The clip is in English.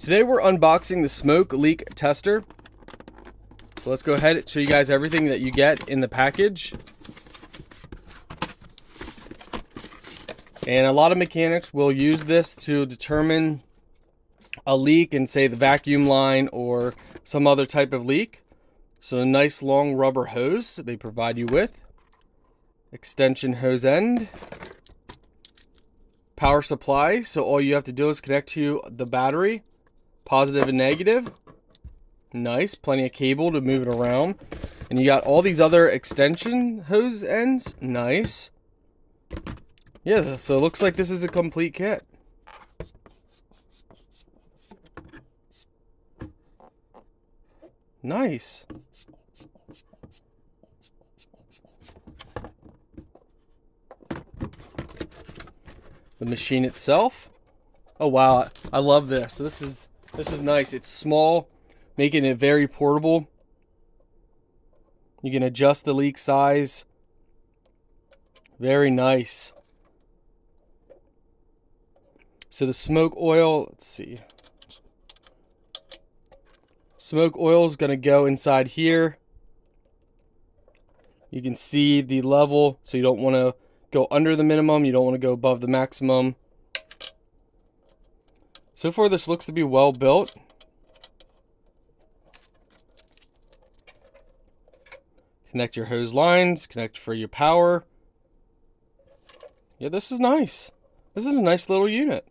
Today we're unboxing the smoke leak tester. So let's go ahead and show you guys everything that you get in the package. And a lot of mechanics will use this to determine a leak in, say, the vacuum line or some other type of leak. So a nice long rubber hose they provide you with. Extension hose end. Power supply, so all you have to do is connect to the battery. Positive and negative. Nice, plenty of cable to move it around. And you got all these other extension hose ends. Nice. Yeah, so it looks like this is a complete kit. Nice. The machine itself. Oh wow, I love this. This is nice. It's small, making it very portable. You can adjust the leak size. Very nice. So the smoke oil, let's see. Smoke oil is going to go inside here. You can see the level, so you don't want to go under the minimum, you don't want to go above the maximum. So far this looks to be well built. Connect your hose lines, connect for your power. Yeah, this is nice. This is a nice little unit.